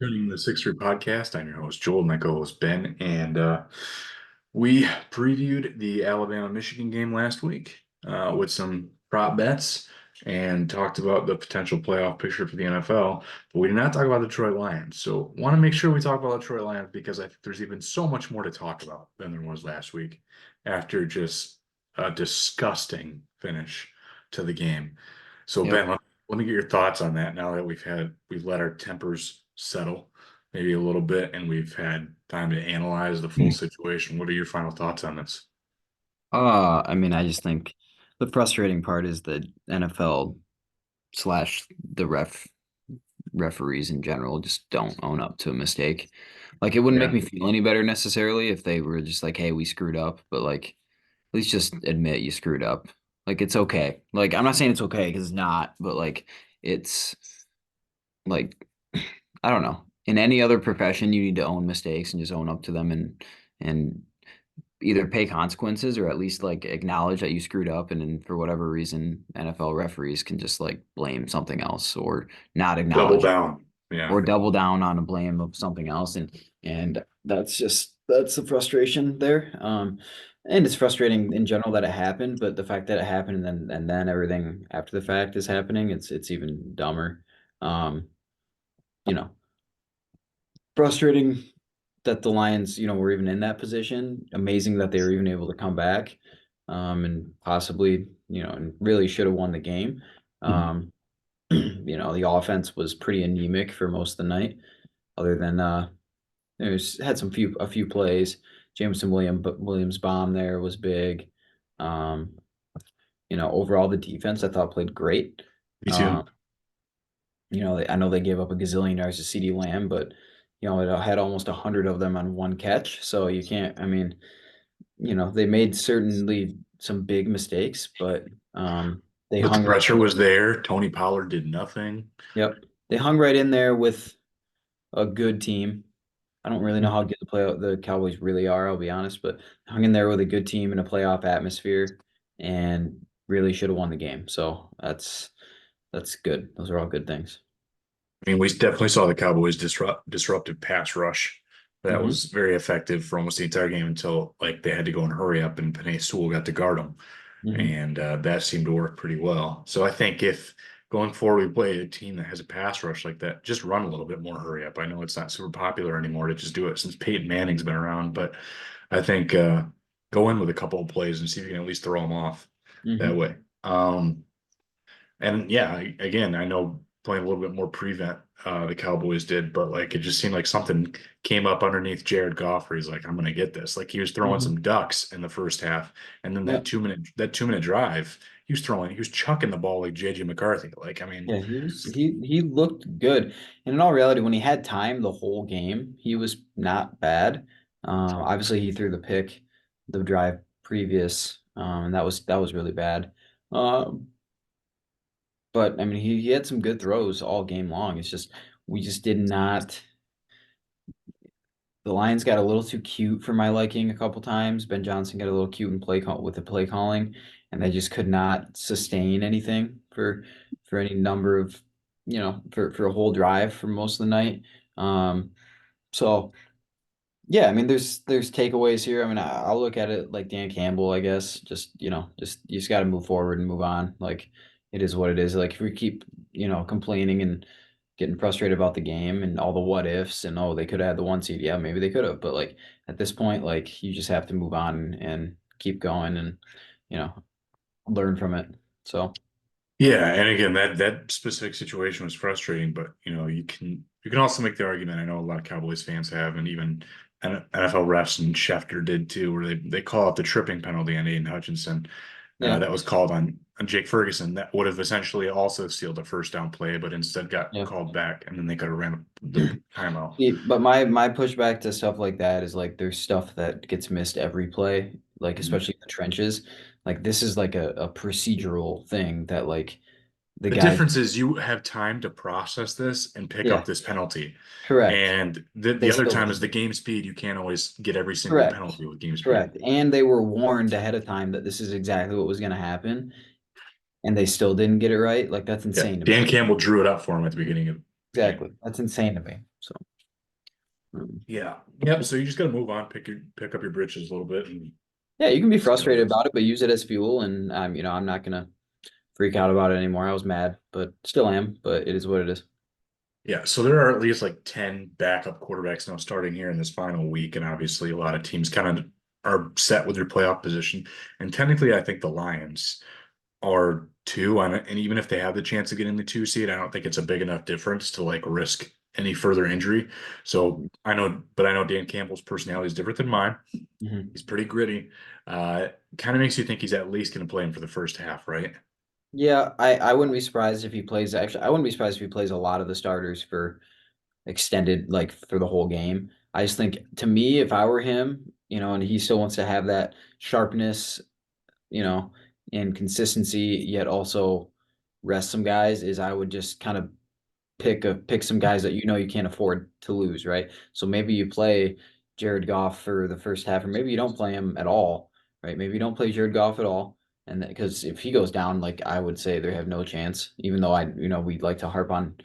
Tuning the 6-3 podcast. I'm your host, Joel, and my co-host, Ben. And we previewed the Alabama-Michigan game last week with some prop bets and talked about the potential playoff picture for the NFL. But we did not talk about the Detroit Lions. So want to make sure we talk about the Detroit Lions because I think there's even so much more to talk about than there was last week after just a disgusting finish to the game. So Yep. Ben, let me get your thoughts on that now that we've let our tempers settle maybe a little bit and we've had time to analyze the full situation. What are your final thoughts on this? I just think the frustrating part is the NFL slash the referees in general just don't own up to a mistake. Like it wouldn't make Yeah. me feel any better necessarily if they were just like, hey, we screwed up, but like at least just admit you screwed up. Like it's okay. Like I'm not saying it's okay because it's not, but like it's like I don't know. In any other profession, you need to own mistakes and just own up to them and either pay consequences or at least like acknowledge that you screwed up and then for whatever reason NFL referees can just like blame something else or not Double acknowledge it down. Yeah. or double down on a blame of something else and that's the frustration there and it's frustrating in general that it happened, but the fact that it happened and then everything after the fact is happening, it's even dumber. um you know Frustrating that the Lions, were even in that position. Amazing that they were even able to come back, and possibly, and really should have won the game. Um, the offense was pretty anemic for most of the night, other than there's had a few plays. Williams bomb there was big. Um, overall the defense I thought played great. Me too. Um, I know they gave up a gazillion yards to CeeDee Lamb, but it had almost 100 of them on one catch. So you can't. I mean, they made certainly some big mistakes, but they But the hung right pressure in there. was there. Tony Pollard did nothing. Yep, they hung right in there with a good team. I don't really know how good the Cowboys really are. I'll be honest, but hung in there with a good team in a playoff atmosphere, and really should have won the game. So that's good. Those are all good things. I mean, we definitely saw the Cowboys disruptive pass rush. That Hmm. was very effective for almost the entire game until like they had to go and hurry up and Penix-Sewell got to guard them. Hmm. And that seemed to work pretty well. So I think if going forward we play a team that has a pass rush like that, just run a little bit more hurry up. I know it's not super popular anymore to just do it since Peyton Manning's been around, but I think go in with a couple of plays and see if you can at least throw them off that Hmm. way. And yeah, again, I know playing a little bit more prevent the Cowboys did, but like it just seemed like something came up underneath Jared Goff where he's like, I'm gonna get this. Like he was throwing Hmm. some ducks in the first half, and then Yeah. that 2 minute drive, he was chucking the ball like JJ McCarthy. Like, I mean, Yeah, he looked good. And in all reality, when he had time the whole game, he was not bad. Obviously he threw the pick the drive previous, and that was really bad. Um, but I mean he had some good throws all game long. It's just we just did not the Lions got a little too cute for my liking a couple times. Ben Johnson got a little cute in with the play calling, and they just could not sustain anything for any number of for a whole drive for most of the night. Um, so yeah, I mean there's takeaways here. I mean I'll look at it like Dan Campbell, I guess. Just you just got to move forward and move on. Like it is what it is. Like if we keep complaining and getting frustrated about the game and all the what ifs and oh they could have had the one seed, yeah maybe they could have, but like at this point like you just have to move on and keep going and you know learn from it. So yeah, and again, that specific situation was frustrating, but you can also make the argument. I know a lot of Cowboys fans have, and even NFL refs and Schefter did too, where they call out the tripping penalty on Aiden Hutchinson. yeah, That was called on Jake Ferguson. That would have essentially also sealed a first down play, but instead got yeah. called back, and then they could have ran the timeout. But my pushback to stuff like that is like there's stuff that gets missed every play, like Mhm. especially in the trenches. Like this is like a procedural thing that like the The guys, difference is you have time to process this and pick up yeah, this penalty. correct. And They the other still time is didn't. the game speed. You can't always get every single Correct. penalty with game speed. Correct. And they were warned ahead of time that this is exactly what was going to happen, and they still didn't get it right. Like that's Yeah. insane to me. Dan Campbell drew it up for him at the beginning of the game. Exactly. That's insane to me. So. Yeah. Yep. So you just got to move on, pick up your britches a little bit, and Yeah, you can be see how it frustrated is. about it, but use it as fuel. And I'm not gonna freak out about it anymore. I was mad, but still am. But it is what it is. Yeah. So there are at least like 10 backup quarterbacks now starting here in this final week, and obviously a lot of teams kind of are set with their playoff position. And technically, I think the Lions are two, and even if they have the chance of getting the two seed, I don't think it's a big enough difference to like risk any further injury. So I know Dan Campbell's personality is different than mine. Mhm. He's pretty gritty. Uh, Kind of makes you think he's at least going to play him for the first half, right? Yeah, I wouldn't be surprised if he plays. Actually, I wouldn't be surprised if he plays a lot of the starters for extended, like for the whole game. I just think, to me, if I were him, and he still wants to have that sharpness, you know, and consistency, yet also rest some guys, is I would just kind of pick some guys that you can't afford to lose, right? So maybe you play Jared Goff for the first half, or maybe you don't play him at all, right? Maybe you don't play Jared Goff at all, and because if he goes down, like I would say they have no chance. Even though we like to harp on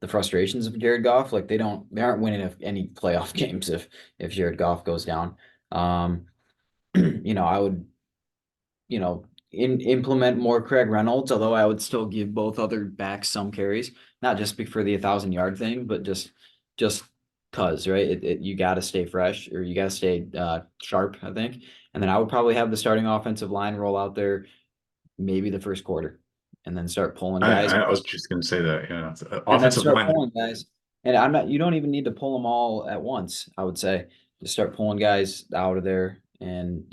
the frustrations of Jared Goff, like they aren't winning any playoff games if Jared Goff goes down. Um, I would implement more Craig Reynolds, although I would still give both other backs some carries, not just for the 1,000 yard thing, but just cause, right? You got to stay fresh, or you got to stay sharp, I think. And then I would probably have the starting offensive line roll out there maybe the first quarter, and then start pulling guys, I was just going to say that. Yeah, and then offensive start line. pulling guys. And you don't even need to pull them all at once, I would say. Just start pulling guys out of there, and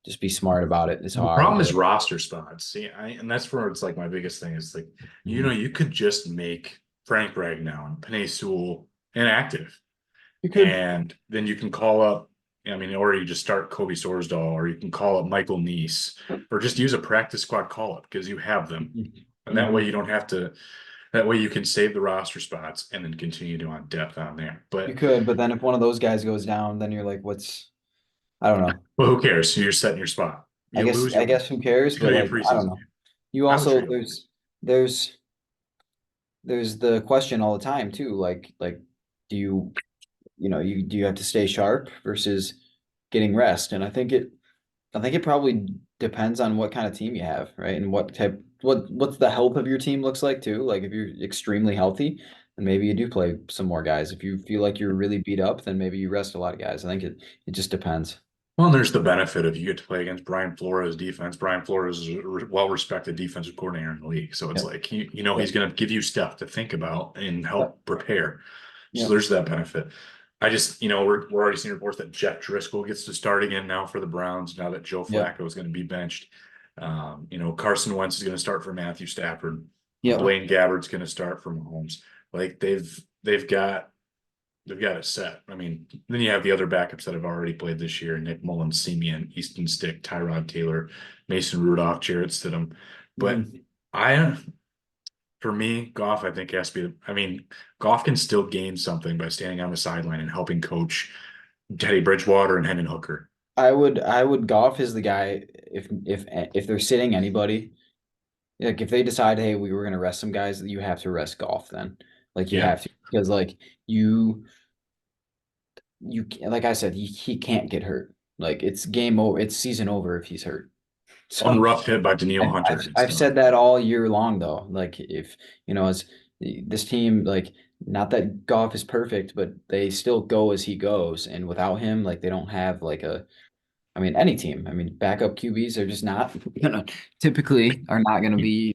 just be smart about it is how The I would problem do is it. roster spots. See, and that's where it's like my biggest thing is like, Mhm. you could just make Frank Ragnow and Penny Sewell inactive, You could. and then you can call up, I mean, or you just start Kobe Sorsdahl, or you can call up Michael Neese, or just use a practice squad call up because you have them. And that way Hmm. you don't have to, that way you can save the roster spots and then continue to on depth on there. You But could, but then if one of those guys goes down, then you're like, I don't know. well, who cares? You're setting your spot. I You guess lose, I you guess lose. who cares? It's gonna But be a like, I don't preseason know. game. You I would also trade him. there's there's the question all the time too. Like, do do you have to stay sharp versus getting rest? And I think it probably depends on what kind of team you have, right? And what's the health of your team looks like too. Like if you're extremely healthy, then maybe you do play some more guys. If you feel like you're really beat up, then maybe you rest a lot of guys. I think it just depends. Well, and there's the benefit of you get to play against Brian Flores defense. Brian Flores is a well-respected defensive coordinator in the league. So it's Yep. like, he's Yep. going to give you stuff to think about and Yep. help prepare. So Yep. there's that benefit. I just, we're already seeing reports that Jeff Driscoll gets to start again now for the Browns, now that Joe Yep. Flacco is going to be benched. Carson Wentz is going to start for Matthew Stafford. Yep. Blaine Gabbard's going to start for Mahomes. Like they've got it set. I mean, then you have the other backups that have already played this year: Nick Mullins, Simeon, Easton Stick, Tyrod Taylor, Mason Rudolph, Jarrett Stidham. But Mhm. I, for me, Goff, I think has to be. I mean, Goff can still gain something by standing on the sideline and helping coach Teddy Bridgewater and Hendon Hooker. I would Goff is the guy if they're sitting anybody, like if they decide, hey, we were gonna rest some guys, you have to rest Goff then. Like you Yeah, have to, because like like I said, he can't get hurt. Like it's game over, it's season over if he's hurt. one So rough hit by Daniil Hunter and it's I've done. said that all year long though. Like if as this team, like not that Goff is perfect, but they still go as he goes, and without him, like they don't have like I mean, any team. I mean, backup QBs are just not gonna typically are not gonna You,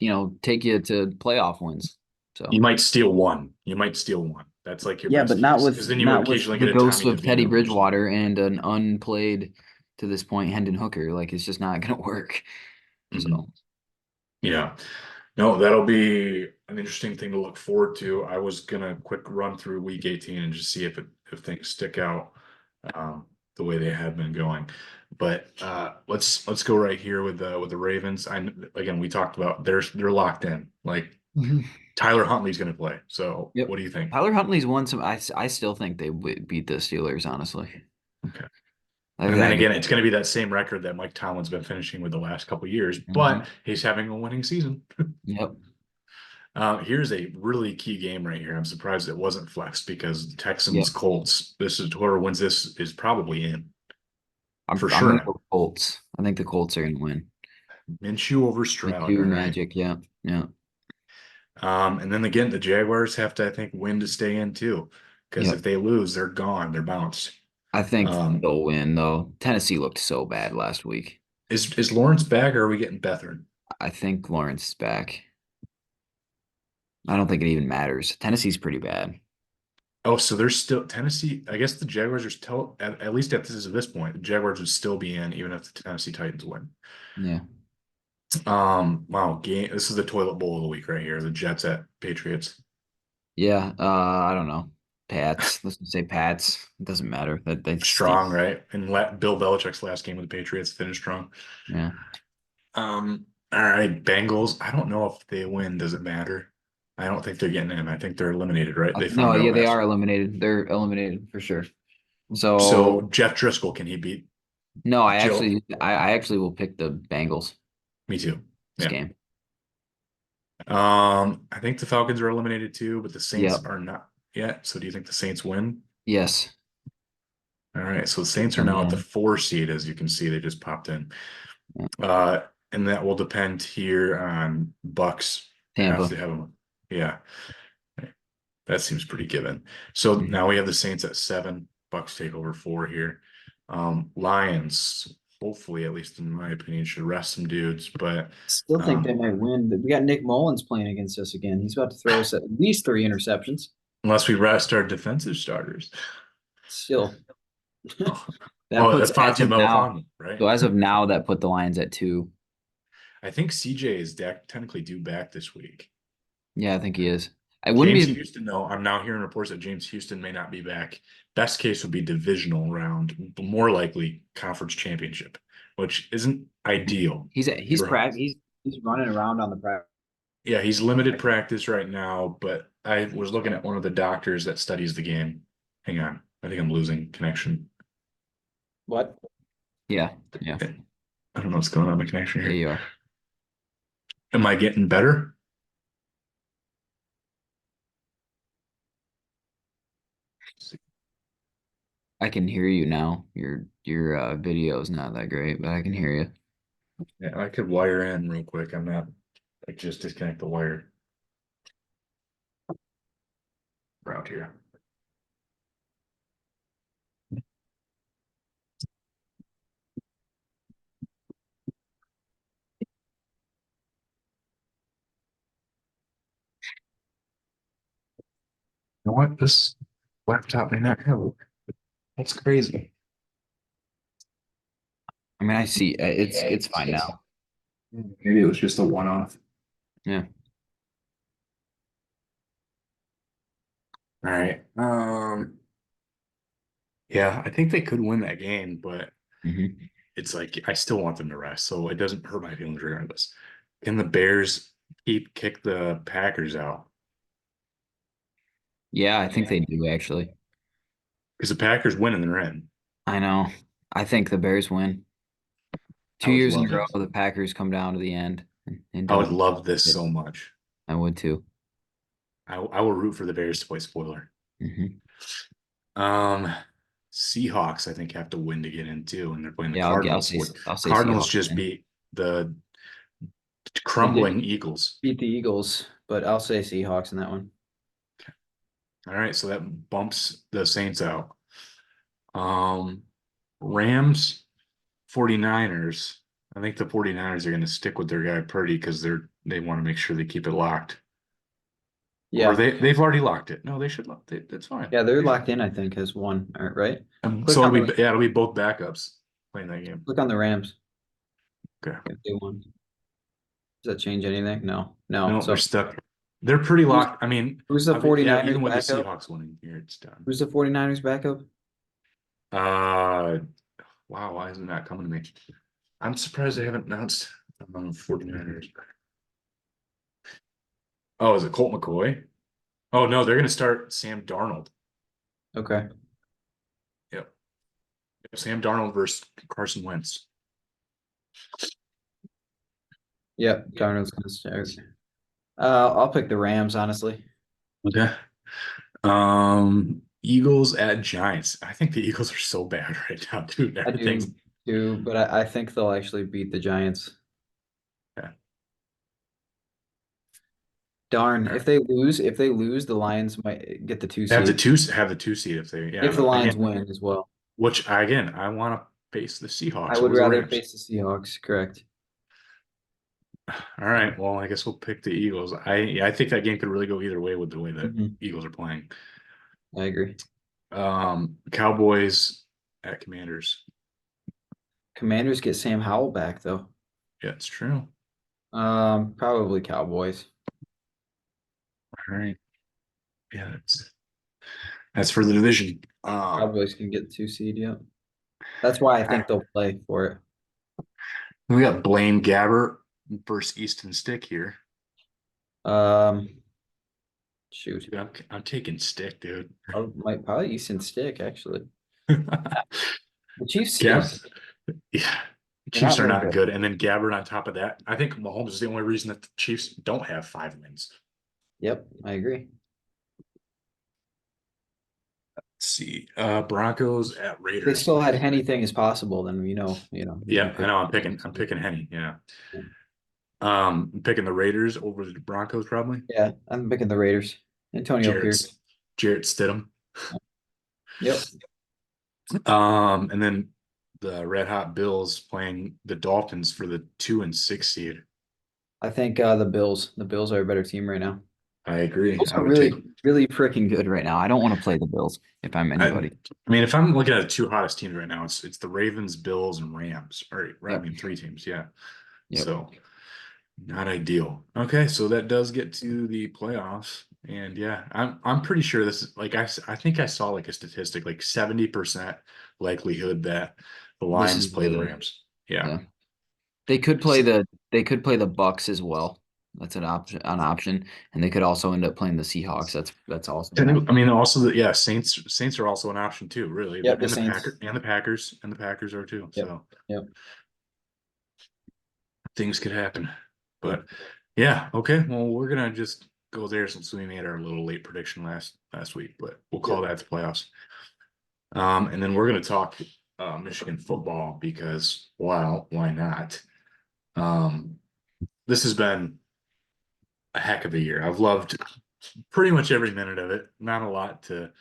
be, take you to playoff wins. you So might steal one. You might steal one. That's like your yeah, best but not case with because then you would not with occasionally the get a ghost Tommy of Teddy DeVito or something. Bridgewater and an unplayed to this point Hendon Hooker. Like it's just not gonna work. Mhm. So Yeah. No, that'll be an interesting thing to look forward to. I was gonna quick run through week 18 and just see if things stick out the way they have been going. But let's go right here with the Ravens. Again, we talked about they're locked in. Like Mhm. Tyler Huntley's gonna play. So Yep. what do you think? Tyler Huntley's won some. I still think they would beat the Steelers. Honestly, Okay. And then I do. again, it's gonna be that same record that Mike Tomlin's been finishing with the last couple years, but Mhm. he's having a winning season. Yep. Here's a really key game right here. I'm surprised it wasn't flexed because Yep. Texans Colts. This is whoever wins this is probably in I'm for I'm sure. gonna go Colts. I think the Colts are gonna win. Minshew over The Stroud. All two right. magic, yeah. Yeah. And then again, the Jaguars have to, I think, win to stay in too, because Yep. if they lose, they're gone. They're bounced. I think Um, they'll win though. Tennessee looked so bad last week. is Lawrence back or are we getting Bethard? I think Lawrence is back. I don't think it even matters. Tennessee's pretty bad. Oh, so there's still Tennessee. I guess the Jaguars are still at least at this point, the Jaguars would still be in even if the Tennessee Titans win. Yeah. Wow, game. This is the toilet bowl of the week right here. The Jets at Patriots. Yeah. I don't know. Pats. Let's just say Pats. It doesn't matter. That they stink. Strong, right? And Bill Belichick's last game with the Patriots finished strong. Yeah. All right, Bengals. I don't know if they win. Does it matter? I don't think they're getting in. I think they're eliminated, right? They No, found out yeah, they last are week. eliminated. They're eliminated for sure. So So Jeff Driscoll, can he beat no, Jill? I actually will pick the Bengals Me too. this Yeah. game. I think the Falcons are eliminated too, but the Saints Yep. are not yet. So do you think the Saints win? Yes. All right. So the Saints are On the now at the end. 4 seed, as you can see, they just popped in. Yeah. Uh, and that will depend here on Bucks have Tampa. to have them. Yeah, that seems pretty given. So Mhm. now we have the Saints at 7. Bucks take over 4 here. Lions, hopefully, at least in my opinion, should rest some dudes, but Still think they um, might win. We got Nick Mullins playing against us again. He's about to throw us at least 3 interceptions. unless we rest our defensive starters. Still, Oh, that well, puts that's brought as to you of by now. Lafond, right? So as of now, that put the Lions at 2. I think CJ is technically due back this week. Yeah, I think he is. I wouldn't James be. Houston, though, I'm now hearing reports that James Houston may not be back. Best case would be divisional round, but more likely conference championship, which isn't ideal. For He's running around on the practice. Yeah, he's limited practice right now, but I was looking at one of the doctors that studies the game. Hang on, I think I'm losing connection. What? Yeah, yeah, I don't know what's going on with the connection yeah. here. You are. Am I getting better? I can hear you now. Your video is not that great, but I can hear you. Yeah, I could wire in real quick. I'm not like just disconnect the wire around here. You know what? This laptop may not have. That's crazy. I mean, I see. It's fine now. Maybe it was just a one-off. Yeah. All right. Yeah, I think they could win that game, but Hmm. it's like I still want them to rest, so it doesn't hurt my feelings regardless. Can the Bears kick the Packers out? Yeah, I think they do actually. Because the Packers win and they're in. I know. I think the Bears win. I Two would years in a love row, it. the Packers come down to the end and I would don't. love this It. so much. I would too. I will root for the Bears to play spoiler. Hmm. Um, Seahawks, I think, have to win to get in too, and they're playing the Yeah, Cardinals. What I'll say Cardinals Seahawks just win. beat the They did crumbling Eagles. beat the Eagles, but I'll say Seahawks in that one. All right, so that bumps the Saints out. Um, Rams, 49ers. I think the 49ers are going to stick with their guy Purdy because they want to make sure they keep it locked. Or Yeah, they've already locked it. No, they should lock it. That's fine. yeah, they're They should. locked in. I think as one. All right, right? So Click on the it'll be both backups playing that game. click on the Rams Okay. if they won. Does that change anything? No, no. No, they're So stuck. They're pretty who's locked. I mean, who's the yeah, 49ers even with the backup? Seahawks winning here, it's done. Who's the 49ers backup? Uh, wow, why is it not coming to me? I'm surprised they haven't announced 49ers. Oh, is it Colt McCoy? Oh no, they're gonna start Sam Darnold. Okay. Yep. Sam Darnold versus Carson Wentz. Yep. Darnold's gonna start. I'll pick the Rams, honestly. Okay. Eagles at Giants. I think the Eagles are so bad right now, dude. I Everything's do too, but I think they'll actually beat the Giants. yeah. Darn, All right. if they lose, the Lions might get the two Have the seed. two have the two seed if they If the yeah Lions again, win as well. which again I want to face the I Seahawks would over the rather Rams. face the Seahawks, correct. All right, well I guess we'll pick the Eagles. I think that game could really go either way with the way that Hmm. Eagles are playing. I agree. Cowboys at Commanders. Commanders get Sam Howell back though. Yeah, it's true. Probably Cowboys. All right. Yeah, that's for the division. Cowboys can get the two seed, yeah. That's why I think they'll play for it. We got Blaine Gabbert versus Easton Stick here. Um, Shoot. Dude, I'm taking Stick, dude. Might probably Easton Stick, actually. The Chiefs stink. Gab, yeah, They're not Chiefs are very not good. good, and then Gabbert on top of that. I think Mahomes is the only reason that the Chiefs don't have 5 wins. Yep, I agree. Let's see, Broncos at If they Raiders. still had anything is possible, then you'd be Yeah, I picking know. the Raiders. I'm picking Henny. Yeah, Yeah. I'm picking the Raiders over the Broncos probably. Yeah, I'm picking the Raiders. Antonio Pierce. Jarrett's Jarrett Stidham. Yep. And then the Red Hot Bills playing the Dolphins for the 2 and 6 seed. I think the Bills. The Bills are a better team right now. I agree. Bills I are would take. really freaking good right now. I don't want to play the Bills if I'm I, anybody. I mean, if I'm looking at the two hottest teams right now, it's the Ravens, Bills, and Rams. Or I Yep. mean, three teams. Yeah. Yep. So not ideal. Okay, so that does get to the playoffs, and yeah, I'm pretty sure this is like I think I saw like a statistic like 70% likelihood that the This Lions is play the the Rams. Yeah. Yeah. They could play the Bucks as well. That's an option, and they could also end up playing the Seahawks. That's also an I option. mean, also yeah, Saints are also an option too, really, Yep, the and the Saints. Packers are too. Yep. So Yep. things could happen. Yep. But yeah, okay. Well, we're gonna just go there since we made our little late prediction last week, but we'll call Yep. that the playoffs. And then we're gonna talk Michigan football because wow, why not? Um, this has been a heck of a year. I've loved pretty much every minute of it. Not a lot to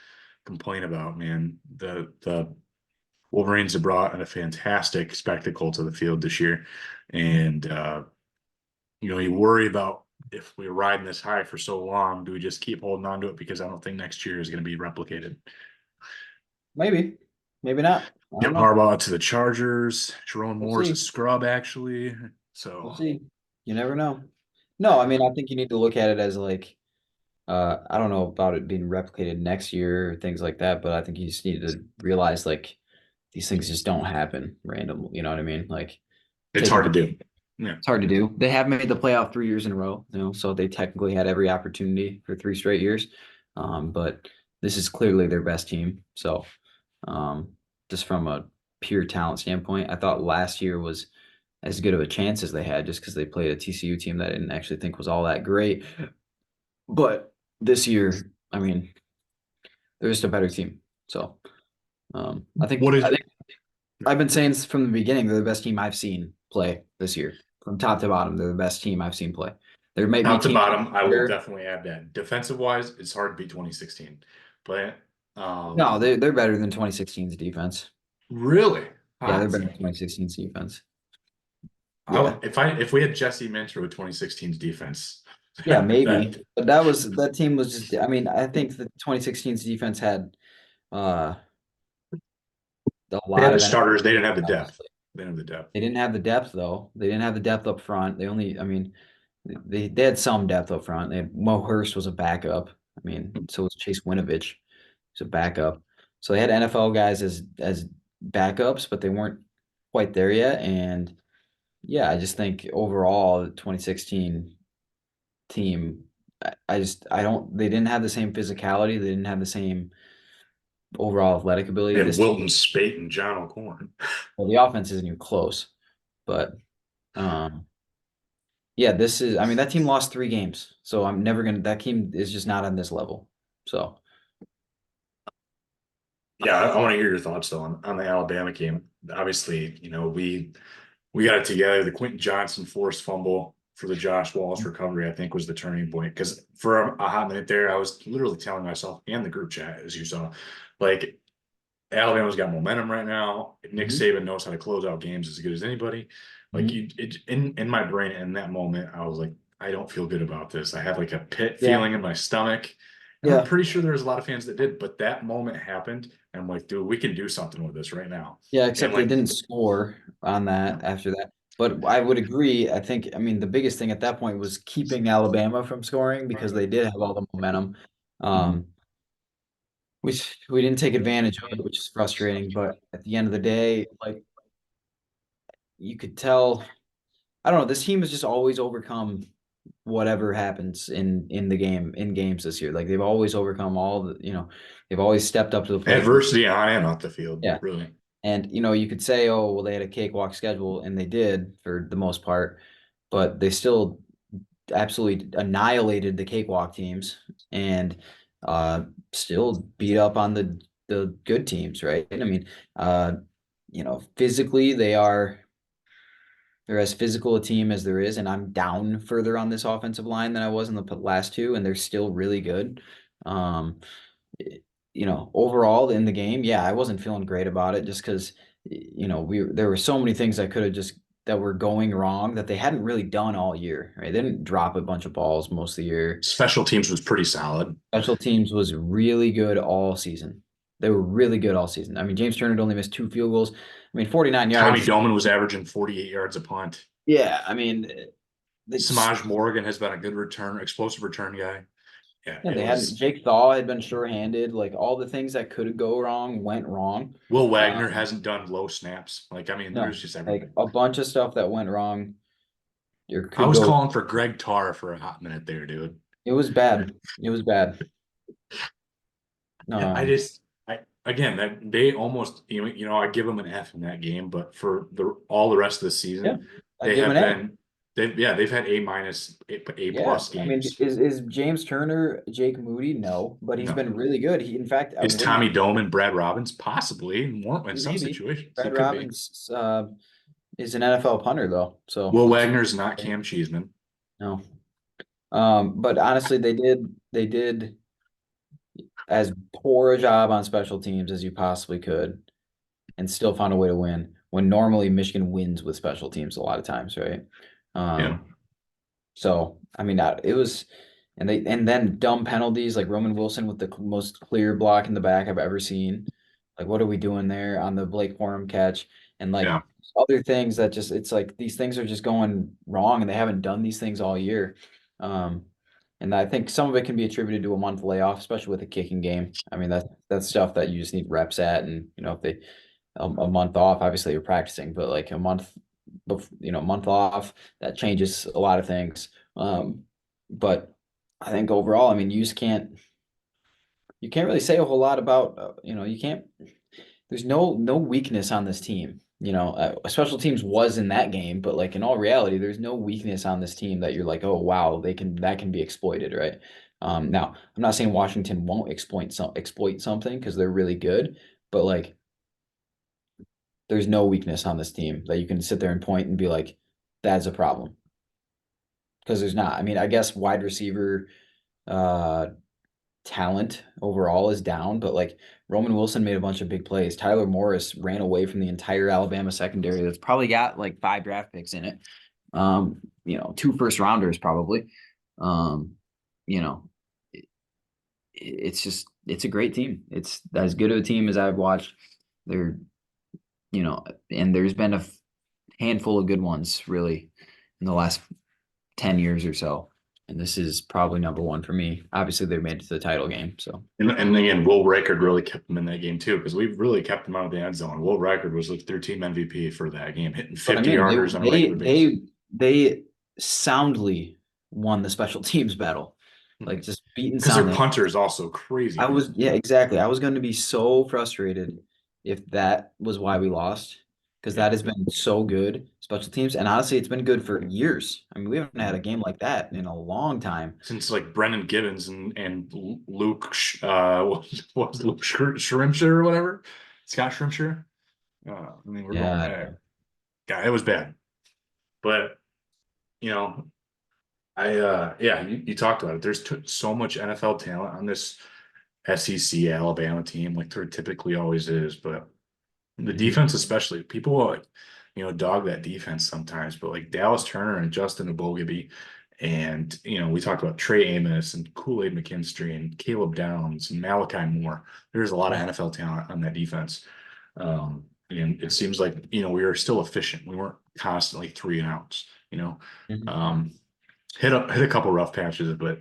complain about, man. The Wolverines have brought a fantastic spectacle to the field this year, and you worry about if we're riding this high for so long, do we just keep holding on to it? Because I don't think next year is going to be replicated. Maybe. Maybe not. I don't Jim know. Harbaugh to the Chargers. Jerome We'll Moore's a see. scrub, actually. We'll So see. You never know. No, I mean, I think you need to look at it as like, I don't know about it being replicated next year or things like that, but I think you just need to realize like these things just don't happen randomly. You know what I mean? Like it's take a hard to break. do. Yeah. It's hard to do. They have made the playoff 3 years in a row, so they technically had every opportunity for 3 straight years. But this is clearly their best team. So, um, just from a pure talent standpoint, I thought last year was as good of a chance as they had just because they played a TCU team that I didn't actually think was all that great. But this year, I mean, they're just a better team. So, What I is think I've been saying this from the beginning. They're the best team I've seen play this year, from top to bottom. They're the best team I've seen play. There might be top to teams bottom? I will where definitely add that. Defensive wise, it's hard to beat 2016, but no, they're better than 2016's defense. really Yeah, they're hot. better than 2016's defense. I, Yeah, if we had Jesse Minter with 2016's defense, yeah, that maybe. But that team was just. I mean, I think the 2016's defense had uh a they lot had the of NFL starters, they didn't have players. the depth. Honestly, They didn't have the depth. they didn't have the depth though. They didn't have the depth up front. They only. I mean, they had some depth up front. They had, Mo Hurst was a backup. I mean, so was Chase Winovich. He's a backup. So they had NFL guys as backups, but they weren't quite there yet. And yeah, I just think overall the 2016 team, I don't they didn't have the same physicality. They didn't have the same overall athletic ability. And This team, Wilton Spate and John O'Corn. well, the offense isn't even close, but um Yeah, this is, I mean, that team lost 3 games. So I'm never gonna, that team is just not on this level. So Yeah, I want to hear your thoughts though on the Alabama game. Obviously, we got it together. The Quentin Johnson forced fumble for the Josh Wallace recovery, I think, was the turning point. Because for a hot minute there, I was literally telling myself and the group chat, as you saw, like Alabama's got momentum right now. Nick Mhm. Saban knows how to close out games as good as anybody. Like Mhm. in my brain in that moment, I was like, I don't feel good about this. I had like a pit Yeah. feeling in my stomach. And I'm Yeah. pretty sure there was a lot of fans that did, but that moment happened. And I'm like, dude, we can do something with this right now. Yeah, And except they like, didn't score on no, that after that. But I would agree. I think, I mean, the biggest thing at that point was keeping Alabama from scoring because they did have all the momentum. mhm. Um, which we didn't take advantage of, which is frustrating. But at the end of the day, like you could tell, I don't know, this team has just always overcome whatever happens in the game in games this year. Like they've always overcome all the, they've always stepped up to the plate. Adversity on and off the field, Yeah. really. And you could say, oh, well, they had a cakewalk schedule, and they did for the most part, but they still absolutely annihilated the cakewalk teams and uh, still beat up on the good teams, right? I mean, uh, physically they're as physical a team as there is, and I'm down further on this offensive line than I was in the last two, and they're still really good. Um, Overall in the game, yeah, I wasn't feeling great about it just because, we there were so many things that were going wrong that they hadn't really done all year, right? They didn't drop a bunch of balls most of the year. Special teams was pretty solid. Special teams was really good all season. They were really good all season. I mean, James Turner only missed 2 field goals. I mean, 49 Tommy yards. Doman was averaging 48 yards a punt. Yeah, I mean, it's Samaj Morgan has been a good return, explosive return guy. Yeah, yeah, it they hadn't. was Jake Thaw had been sure-handed. Like all the things that could go wrong went wrong. Will Wagner Um, hasn't done low snaps. Like, I mean, no, there's just like everything. a bunch of stuff that went wrong or I could was go. calling for Greg Tarr for a hot minute there, dude. It was bad. It was bad. I Um, just, I again that they almost, I give them an F in that game, but for the all the rest of the yeah, season, I they give him have an A. been, they've had A minus, A Yeah, plus I mean, games. is James Turner Jake Moody? No, but he's No, been really good. He, in fact, is wouldn't Tommy Doman, Brad Robbins possibly more in some maybe situations Brad it could be. Robbins is an NFL punter though, so Will Wagner's not Cam Cheeseman. no. But honestly, they did as poor a job on special teams as you possibly could and still found a way to win when normally Michigan wins with special teams a lot of times, right? Yeah, So I mean, it was, and then dumb penalties like Roman Wilson with the most clear block in the back I've ever seen. Like, what are we doing there on the Blake Corum catch? And like yeah. other things that just it's like these things are just going wrong, and they haven't done these things all year. Um, and I think some of it can be attributed to a month layoff, especially with a kicking game. I mean, that's stuff that you just need reps at, and if they a month off, obviously you're practicing, but like a month, month off, that changes a lot of things. Um, but I think overall, I mean, you can't really say a whole lot about, you can't. There's no weakness on this team. Special teams was in that game, but like in all reality, there's no weakness on this team that you're like, oh wow, that can be exploited, right? Now, I'm not saying Washington won't exploit something because they're really good, but like there's no weakness on this team that you can sit there and point and be like, that's a problem. Because there's not. I mean, I guess wide receiver uh talent overall is down, but like Roman Wilson made a bunch of big plays. Tyler Morris ran away from the entire Alabama secondary that's probably got like 5 draft picks in it. 2 first rounders probably. Um, you know, it's just it's a great team. It's as good of a team as I've watched. They're and there's been a handful of good ones really in the last 10 years or so. And this is probably number one for me. Obviously, they made it to the title game. So, And again, Will Reichard really kept them in that game too, because we really kept them out of the end zone. Will Reichard was like their team MVP for that game, hitting but I 50 mean, yarders on a they regular basis. they soundly won the special teams battle, like just beating Because their soundly. punter is also crazy I was, good. yeah, exactly. I was going to be so frustrated if that was why we lost. because that Yeah. has been so good, special teams. And honestly, it's been good for years. I mean, we haven't had a Mhm. game like that in a long time. Since like Brennan Gibbons and Luke, what was it, Luke Shrimshire or whatever, Scott Shrimshire. I mean, we're going Yeah. back. God, it was bad, but you know, yeah, you talked about it. There's so much NFL talent on this SEC Alabama team, like there typically always is, but the Mhm. defense, especially, people like, dog that defense sometimes, but like Dallas Turner and Justin Abogaby, and we talked about Trey Amos and Kool-Aid McKinstry and Caleb Downs and Malachi Moore. There's a lot of Yeah. NFL talent on that defense. And it seems like, we were still efficient. We weren't constantly three and outs, you know. Mhm. Um, hit a couple rough patches, but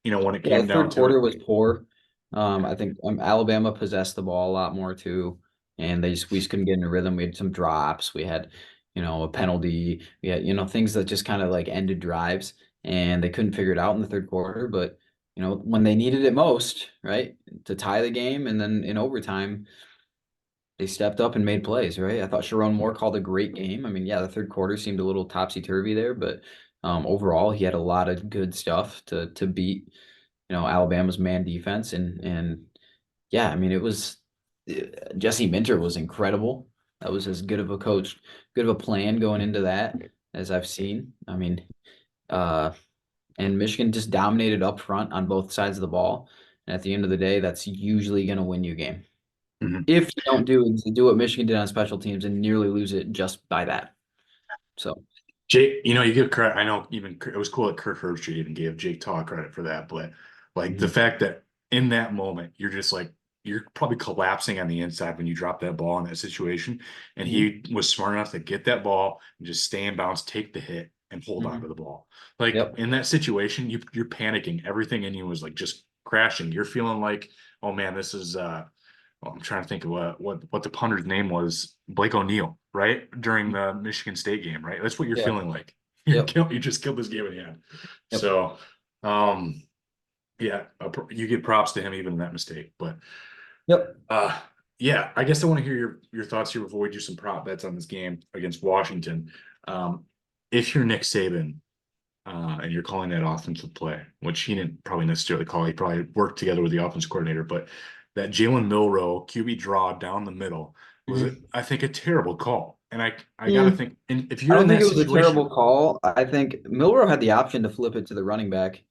when it Yeah, came the down third to quarter it, was poor. I think Alabama possessed the ball a lot more too, and we just couldn't get in a rhythm. We had some drops. We had, a penalty. We had, things that just kind of like ended drives, and they couldn't figure it out in the third quarter. But when they needed it most, right, to tie the game, and then in overtime, they stepped up and made plays, right? I thought Sharon Moore called a great game. I mean, yeah, the third quarter seemed a little topsy-turvy there, but overall, he had a lot of good stuff to beat, Alabama's man defense, and yeah, I mean, it was Jesse Minter was incredible. That was as good of a coach, good of a plan going into that as I've seen. I mean, uh, and Michigan just dominated up front on both sides of the ball, and at the end of the day, that's usually going to win you a game Mhm. if you don't do what Michigan did on special teams and nearly lose it just by that. So, Jake, you give credit. I know even it was cool that Kirk Herbstreit even gave Jake Taw credit for that, but like the mhm, fact that in that moment you're just like you're probably collapsing on the inside when you drop that ball in that situation, and mhm, he was smart enough to get that ball and just stay in bounds, take the hit, and hold on to mhm. the ball. Like Yep. in that situation, you're panicking. Everything in you was like just crashing. You're feeling like, oh man, this is well, I'm trying to think of what the punter's name was, Blake O'Neill, right? During the Michigan State game, right? That's what you're Yeah. feeling like. Yep. You just killed this game in the end. Yep. So, um, yeah, you give props to him even in that mistake. But Yep. uh, yeah, I guess I want to hear your thoughts here before we do some prop bets on this game against Washington. Um, if you're Nick Saban, and you're calling that offensive play, which he didn't probably necessarily call. He probably worked together with the offense coordinator, but that Jalen Milroe QB draw down the middle was, Mhm. I think, a terrible call. And I got to Mm, think, and if I you're in don't think that it was a situation, terrible call. I think Milrow had the option to flip it to the running back.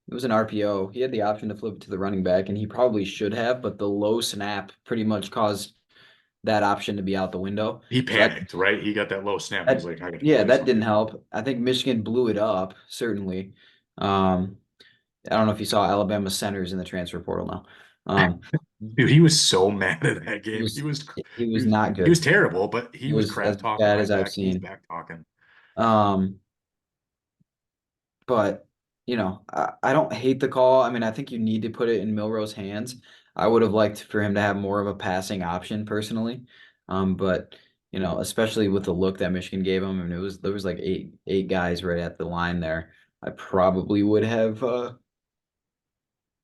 It was an RPO. He had the option to flip it to the running back, and he probably should have, but the low snap pretty much caused that option to be out the window. he So panicked, right? He got that low snap. He's like, I got to yeah, play that didn't something. help. I think Michigan blew it up, certainly. Um, I don't know if you saw Alabama centers in the transfer portal now. Dude, he was so mad at that He game. was he He was was not he was good. terrible, but he It was was as crap talking bad as right I've back. He was seen. back talking. Um, but I don't hate the call. I mean, I think you need to put it in Milrow's hands. I would have liked for him to have more of a passing option personally. But especially with the look that Michigan gave him, and there was like eight guys right at the line there. I probably would have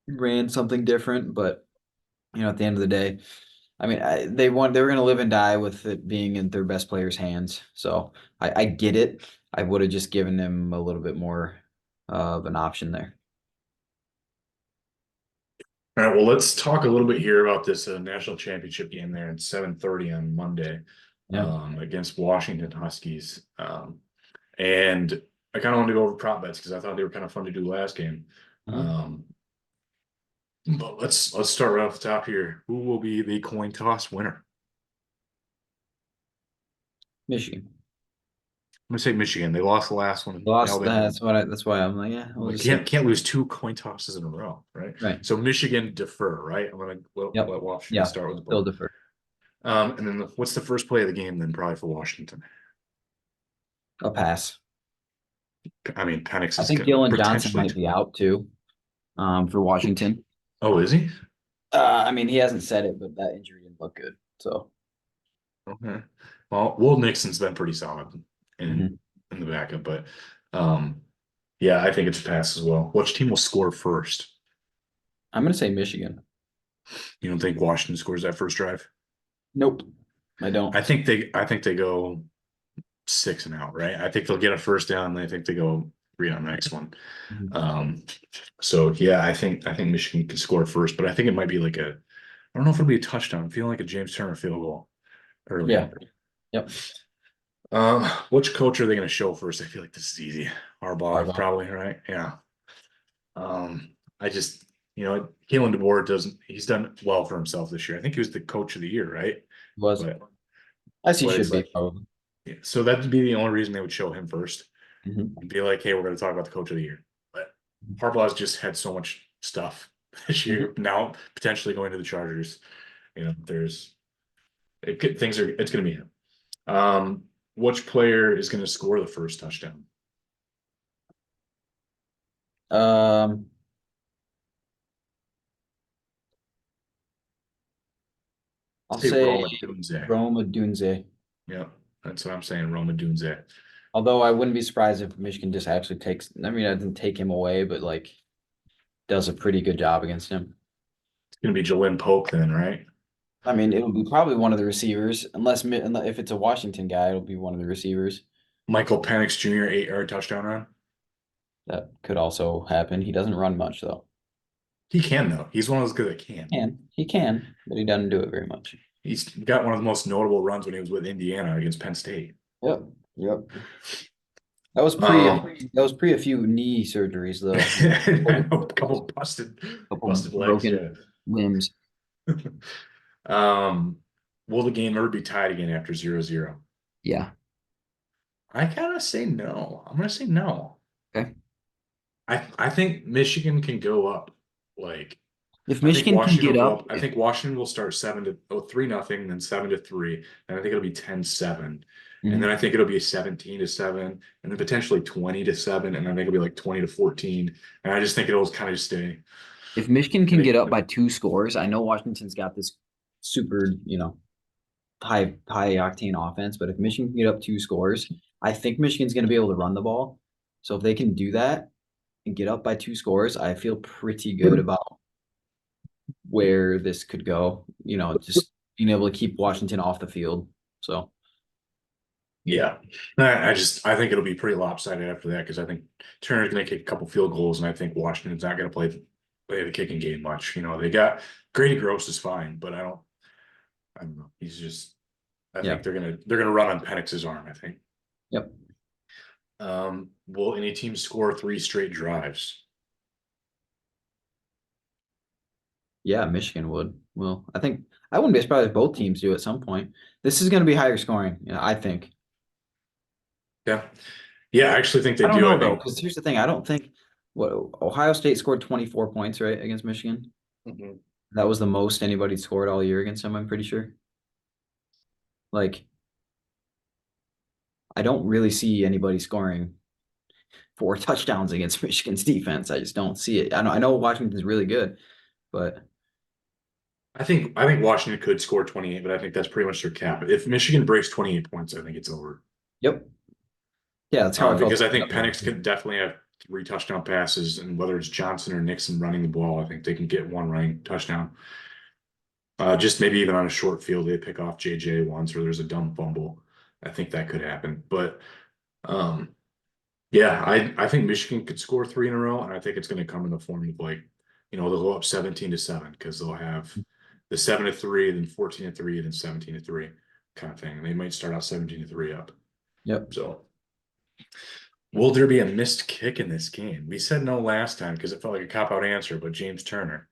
ran something different, but at the end of the day, I mean, they were going to live and die with it being in their best player's hands. So I get it. I would have just given him a little bit more of an option there. All right, well, let's talk a little bit here about this national championship game there at 7:30 on Monday, Yeah. against Washington Huskies. And I kind of wanted to go over prop bets because I thought they were kind of fun to do last game. Mhm. Um, but let's start right off the top here. Who will be the coin toss winner? Michigan I'm gonna say Michigan. They lost the last one. lost. Alabama. That's why I'm like, yeah, we'll Like just say can't lose two coin tosses in a row, right? right. So Michigan defer, right? I'm gonna Yep. let Washington Yeah. start with the Still ball. defer. And then what's the first play of the game? Then probably for Washington. A pass. I mean, Penix I is think good, Gillen Johnson potentially. might be out too. For Washington. Oh, is he? I mean, he hasn't said it, but that injury didn't look good. So. Okay. Well, Will Nixon's been pretty solid in Mhm. in the backup, but um, yeah, I think it's a pass as well. Which team will score first? I'm gonna say Michigan. You don't think Washington scores that first drive? Nope. I don't. I think they go 6-and-out, right? I think they'll get a first down, and I think they go 3 on the next one. Mhm. Um, so yeah, I think Michigan can score first, but I think it might be like I don't know if it'll be a touchdown. I'm feeling like a James Turner field goal early Yeah. on. Yep. Which coach are they going to show first? I feel like this is easy. Harbaugh, Harbaugh probably, right? Yeah. I just, Kalen DeBoer he's done well for himself this year. I think he was the coach of the year, right? was. But, As he but should it's be like, probably. yeah, so that'd be the only reason they would show him first Mhm. and be like, hey, we're going to talk about the coach of the year. But Harbaugh's just had so much stuff this year. Mhm. Now, potentially going to the Chargers, it's going to be him. Which player is going to score the first touchdown? Um, I'll Say say Roma Dunze. Roma Dunze. Yeah, that's what I'm saying. Roma Dunze. Although I wouldn't be surprised if Michigan just actually takes. I mean, I didn't take him away, but like does a pretty good job against him. It's going to be Jalen Polk then, right? I mean, it'll be probably one of the receivers, unless if it's a Washington guy, it'll be one of the receivers. Michael Penix Jr. 8-yard touchdown run. That could also happen. He doesn't run much though. He can though. He's one of those good that can. He can, but he doesn't do it very much. He's got one of the most notable runs when he was with Indiana against Penn State. Yep. Yep. That was pre Um, that was pre a few knee surgeries though. a couple Couple busted legs. broken Yeah. limbs. Um, will the game ever be tied again after 0-0? Yeah. I gotta say no. I'm gonna say no. Okay. I think Michigan can go up. Like If I think Michigan can Washington get will go up, up. I think Washington will start 3-0, then 7-3, and I think it'll be 10-7. And then Mhm. I think it'll be 17-7, and then potentially 20-7, and I think it'll be like 20-14. And I just think it'll kind of stay. If Michigan I can get think up by 2 scores, I know Washington's got this super, high octane offense, but if Michigan can get up 2 scores, I think Michigan's going to be able to run the ball. So if they can do that and get up by 2 scores, I feel pretty good about where this could go. Just being able to keep Washington off the field. So yeah. I think it'll be pretty lopsided after that because I think Turner's going to kick a couple field goals, and I think Washington's not going to play the kicking game much. They got Grady Gross is fine, but I don't know. He's just I yeah, think they're gonna run on Penix's arm, I think. yep, Will any team score 3 straight drives? yeah. Michigan would. Well, I think I wouldn't be surprised if both teams do at some point. This is going to be higher scoring. I think. Yeah. Yeah, I actually think they I don't do. I know though, think because here's the thing. I don't think what Ohio State scored 24 points, right, against Michigan. Mhm. That was the most anybody scored all year against them, I'm pretty sure. Like, I don't really see anybody scoring 4 touchdowns against Michigan's defense. I just don't see it. I know Washington's really good, but I think Washington could score 28, but I think that's pretty much their cap. If Michigan breaks 28 points, I think it's over. yep. Yeah, that's how I felt. Because I think Penix could definitely have 3 touchdown passes, and whether it's Johnson or Nixon running the ball, I think they can get one running touchdown. Just maybe even on a short field, they pick off JJ once, or there's a dumb fumble. I think that could happen. But um, yeah, I think Michigan could score 3 in a row, and I think it's going to come in the form of they'll go up 17-7 because they'll have the 7-3, then 14-3, then 17-3 kind of thing. And they might start out 17-3 up. Yep. So, will there be a missed kick in this game? We said no last time because it felt like a cop out answer, but James Turner.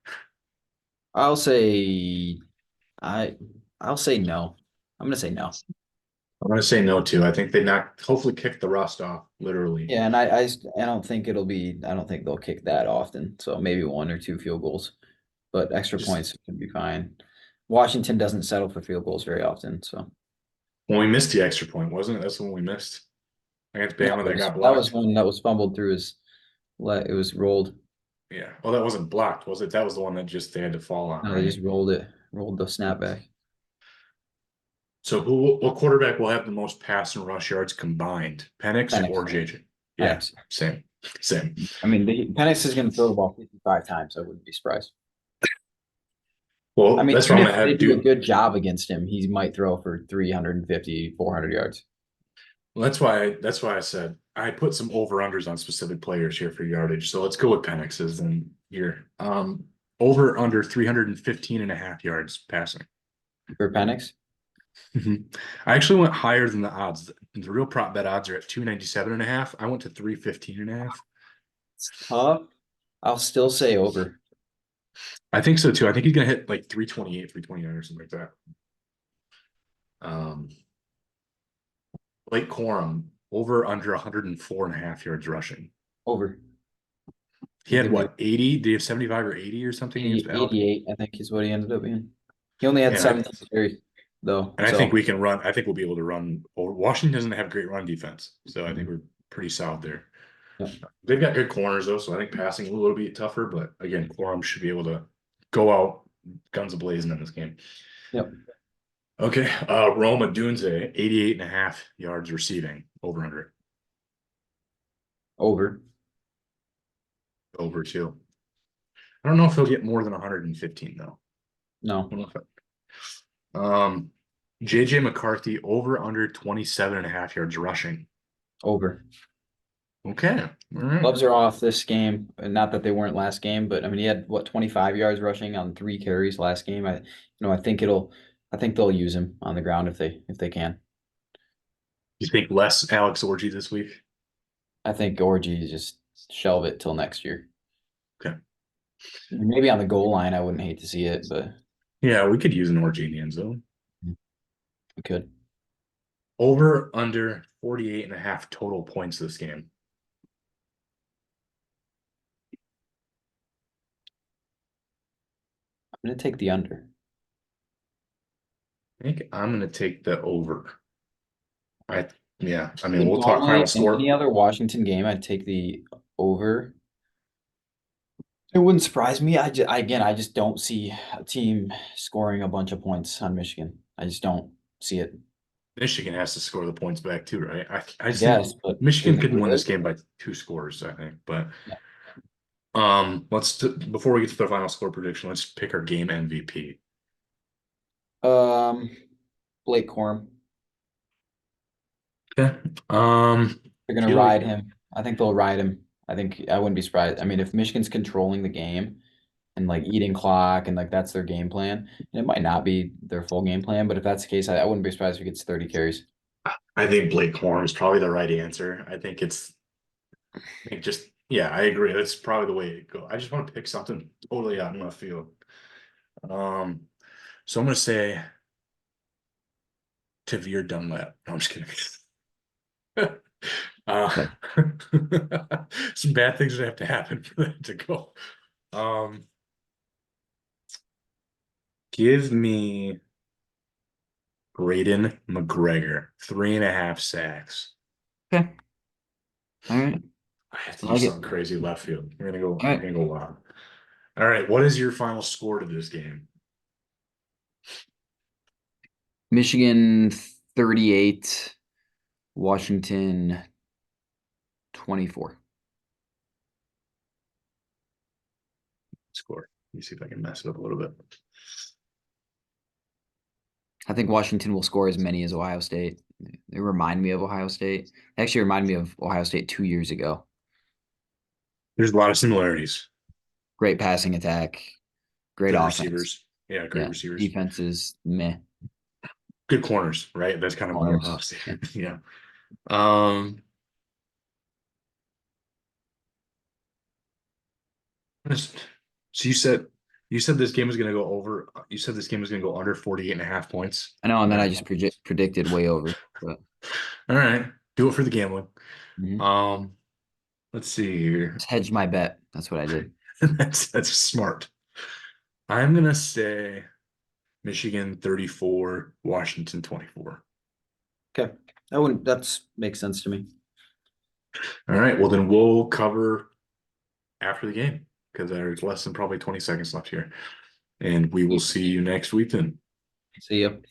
I'll say I I'll say no. I'm gonna say no. I'm going to say no too. I think hopefully kick the rust off, literally. Yeah, and I don't think I don't think they'll kick that often. So maybe 1 or 2 field goals, but extra Just points can be fine. Washington doesn't settle for field goals very often, so when we missed the extra point, wasn't it? That's the one we missed against no, Bama that got that was blocked. one that was fumbled through his it was rolled. Yeah. Well, that wasn't blocked, was it? That was the one that just they had to fall on, No, they right? just rolled the snap back. So what quarterback will have the most pass and rush yards combined? Penix Penix. or JJ? Yeah, Penix. same. Same. I mean, Penix is going to throw the ball 55 times. I wouldn't be surprised. I Well, mean, that's where even I'm if gonna they have do a dude. good job against him, he might throw for 350, 400 yards. Well, that's why I said I put some over-unders on specific players here for yardage. So let's go with Penix's then here. Over under 315 and a half yards passing. For Penix. Mhm. I actually went higher than the odds. The real prop bet odds are at 297 and a half. I went to 315 and a half. It's tough. I'll still say over. I think so too. I think he's gonna hit like 328, 329 or something like that. Um, Blake Corum over under 104 and a half yards rushing. Over. He He's had gonna be what, 80? Did he have 75 or 80 or something against 80, Alabama? 88, I think is what he ended up being. He only had And I 17 carries though. and I think So we can run. I think we'll be able to run. Washington doesn't have great run defense, so I think mhm. we're pretty solid there. Yeah. They've got good corners though, so I think passing a little bit tougher. But again, Corum should be able to go out guns a-blazing in this game. Yep. Okay, Roma Dunze, 88 and a half yards receiving, over under, Over. over two. I don't know if he'll get more than 115 though. I No. don't know if Um, JJ McCarthy over under 27 and a half yards rushing. Over. Okay. All right. Gloves are off this game. Not that they weren't last game, but I mean he had what 25 yards rushing on 3 carries last game. I think they'll use him on the ground if they can. You think less Alex Orgy this week? I think Orgy just shelve it till next year. Okay. Maybe on the goal line, I wouldn't hate to see it, but Yeah, we could use an Orgy in the end zone. we could. Over under 48 and a half total points this game. I'm gonna take the under. I think I'm gonna take the over. I yeah, I mean And we'll talk final normally in any score. other Washington game, I'd take the over. It wouldn't surprise me. I just don't see a team scoring a bunch of points on Michigan. I just don't see it. Michigan has to score the points back too, right? I I just think guess, but do you Michigan think could they win this would? game by 2 scores, I think. But Yeah. before we get to the final score prediction, let's pick our game MVP. Um, Blake Corum. Okay. They're gonna Feel like ride him. I think they'll ride him. I wouldn't be surprised. I mean, if Michigan's controlling the game and like eating clock and like that's their game plan, and it might not be their full game plan, but if that's the case, I wouldn't be surprised if he gets 30 carries. I think Blake Corum is probably the right answer. I think just yeah, I agree. That's probably the way to go. I just want to pick something totally out in left field. Um, so I'm gonna say Tavir Dunlap. No, I'm just kidding. uh, Okay. some bad things would have to happen for that to go. Um, Give me Braden McGregor, 3.5 sacks. Okay. All right. I have to I use like it. something crazy left field. All We're right. gonna go wild. All right, what is your final score to this game? Michigan 38, Washington 24. Score. Let me see if I can mess it up a little bit. I think Washington will score as many as Ohio State. They remind me of Ohio State. They actually remind me of Ohio State 2 years ago. There's a lot of similarities. Great passing attack, great Good offense. receivers. Yeah, great Yeah. receivers. Defense is meh. Good corners, right? That's kind of more Corners. us. Yeah. Yeah. Um, just- so you said this game was gonna go over. You said this game was gonna go under 48 and a half points. I know, and then I Right. just predicted way over. But All right. Do it for the gambling. mhm. Um, let's see here. Just hedged my bet. That's what I did. That's smart. I'm gonna say Michigan 34, Washington 24. Okay. That's makes sense to me. All right. Well, then we'll cover after the game because there's less than probably 20 seconds left here. And we will Yep. see you next week then. See you.